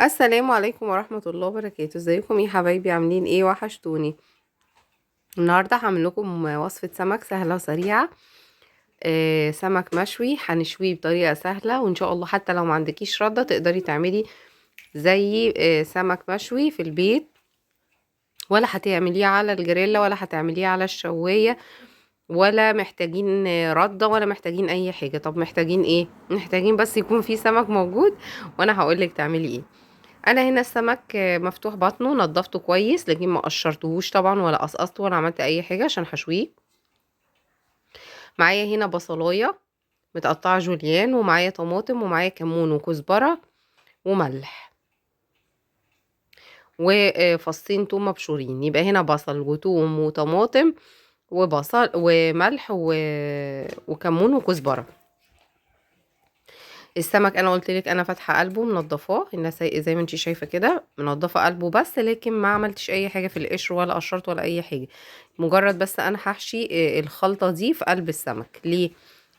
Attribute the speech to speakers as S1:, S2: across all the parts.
S1: السلام عليكم ورحمة الله وبركاته. ازيكم يا حبايبي؟ عاملين ايه؟ وحشتوني. النهاردة هعمل لكم وصفة سمك سهلة وسريعة. سمك مشوي هنشويه بطريقة سهلة، وان شاء الله حتى لو ما عندكيش ردة تقدري تعملي زي سمك مشوي في البيت، ولا هتعمليه على الجريلا ولا هتعمليه على الشواية، ولا محتاجين ردة ولا محتاجين اي حاجة. طب محتاجين ايه؟ محتاجين بس يكون في سمك موجود، وانا هقولك تعملي ايه. انا هنا السمك مفتوح بطنه، نضفته كويس لكن ما قشرتهوش طبعا ولا قصقصته ولا عملت اي حاجه عشان هشويه. معايا هنا بصلايه متقطعه جوليان، ومعايا طماطم، ومعايا كمون وكزبره وملح وفصين توم مبشورين. يبقى هنا بصل وتوم وطماطم وبصل وملح وكمون وكزبره. السمك انا قلت لك انا فاتحه قلبه منضفاه، الناس زي ما انت شايفه كده منضفه قلبه بس، لكن ما عملتش اي حاجه في القشر ولا قشرت ولا اي حاجه. مجرد بس انا هحشي الخلطه دي في قلب السمك. ليه؟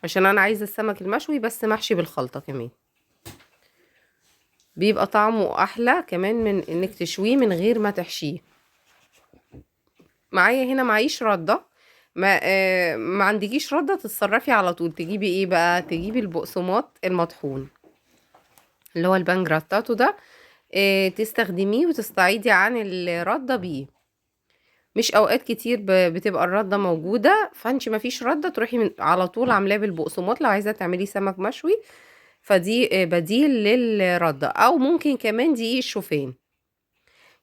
S1: عشان انا عايزه السمك المشوي بس محشي بالخلطه كمان، بيبقى طعمه احلى كمان من انك تشويه من غير ما تحشيه. معايا هنا معيش رده، ما عندكيش رده تتصرفي على طول. تجيبي ايه بقى؟ تجيبي البقسماط المطحون اللي هو البانجراتاتو ده، تستخدميه وتستعيدي عن الردة بيه. مش اوقات كتير بتبقى الردة موجودة، فانت مفيش ردة تروحي على طول عاملاه بالبقسماط لو عايزة تعملي سمك مشوي. فدي بديل للردة، او ممكن كمان دقيق الشوفان.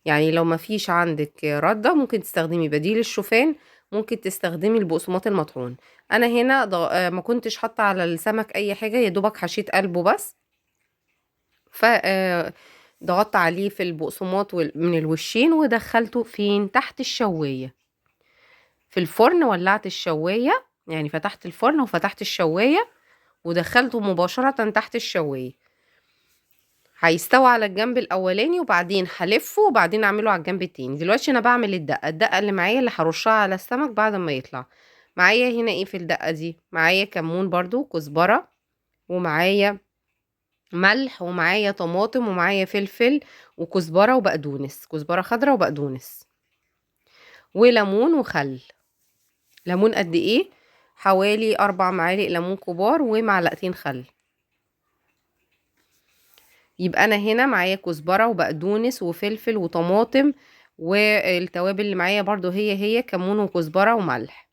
S1: يعني لو مفيش عندك ردة ممكن تستخدمي بديل الشوفان، ممكن تستخدمي البقسماط المطحون. انا هنا ما كنتش حاطة على السمك اي حاجة، يا دوبك حشيت قلبه بس. ف ضغطت عليه في البقسماط من الوشين، ودخلته فين؟ تحت الشواية في الفرن. ولعت الشواية، يعني فتحت الفرن وفتحت الشواية ودخلته مباشرة تحت الشواية. هيستوى على الجنب الاولاني وبعدين هلفه وبعدين اعمله على الجنب التاني. دلوقتي انا بعمل الدقة اللي معايا اللي هرشها على السمك بعد ما يطلع. معايا هنا ايه في الدقة دي؟ معايا كمون برضو، كزبرة، ومعايا ملح، ومعايا طماطم، ومعايا فلفل وكزبرة وبقدونس، كزبرة خضراء وبقدونس، وليمون وخل. ليمون قد ايه؟ حوالي 4 معالق ليمون كبار ومعلقتين خل. يبقى انا هنا معايا كزبرة وبقدونس وفلفل وطماطم، والتوابل اللي معايا برضو هي كمون وكزبرة وملح.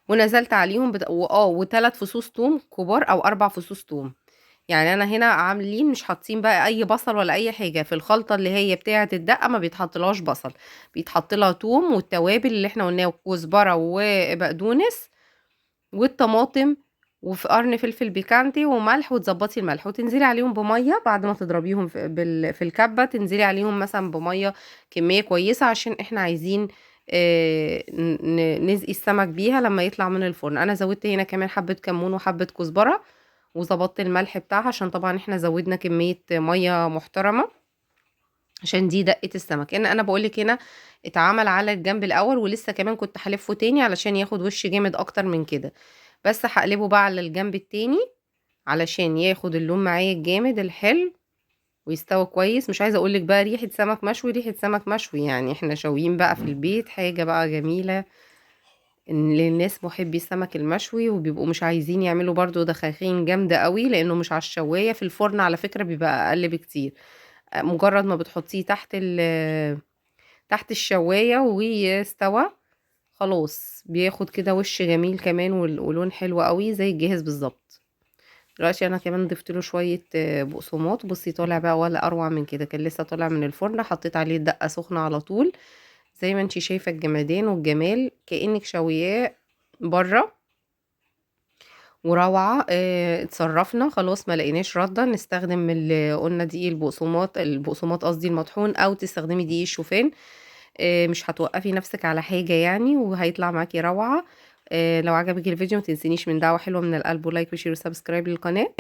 S1: ونزلت عليهم و3 فصوص توم كبار او 4 فصوص توم. يعني انا هنا عاملين مش حاطين بقى اي بصل ولا اي حاجه في الخلطه اللي هي بتاعه الدقه، ما بيتحطلهاش بصل، بيتحط لها توم والتوابل اللي احنا قلناها، كزبره وبقدونس والطماطم، وفي قرن فلفل بيكانتي وملح، وتظبطي الملح وتنزلي عليهم بميه بعد ما تضربيهم في الكبه. تنزلي عليهم مثلا بميه كميه كويسه عشان احنا عايزين نسقي السمك بيها لما يطلع من الفرن. انا زودت هنا كمان حبه كمون وحبه كزبره، وظبطت الملح بتاعها عشان طبعا احنا زودنا كمية مية محترمة عشان دي دقة السمك. ان انا بقولك هنا اتعمل على الجنب الاول، ولسه كمان كنت هلفه تاني علشان ياخد وش جامد اكتر من كده، بس هقلبه بقى على الجنب التاني علشان ياخد اللون معايا الجامد الحلو ويستوى كويس. مش عايزه اقولك بقى ريحه سمك مشوي، ريحه سمك مشوي يعني احنا شاويين بقى في البيت، حاجه بقى جميله ان للناس محبي السمك المشوي وبيبقوا مش عايزين يعملوا برضو دخاخين جامدة قوي لانه مش على الشواية. في الفرن على فكرة بيبقى اقل بكتير. مجرد ما بتحطيه تحت الشواية ويستوى خلاص بياخد كده وش جميل كمان ولون حلو قوي زي الجاهز بالظبط. دلوقتي انا كمان ضفت له شوية بقسماط. بصي طالع بقى ولا اروع من كده، كان لسه طالع من الفرن حطيت عليه دقة سخنة على طول. زي ما انتي شايفة الجمدان والجمال كأنك شوياه بره، وروعة. اتصرفنا خلاص ما لقيناش رده نستخدم اللي قلنا دقيق البقسماط قصدي المطحون، او تستخدمي دقيق الشوفان. مش هتوقفي نفسك على حاجة يعني، وهيطلع معاكي روعة. لو عجبك الفيديو متنسينيش من دعوة حلوة من القلب ولايك وشير وسبسكرايب للقناة.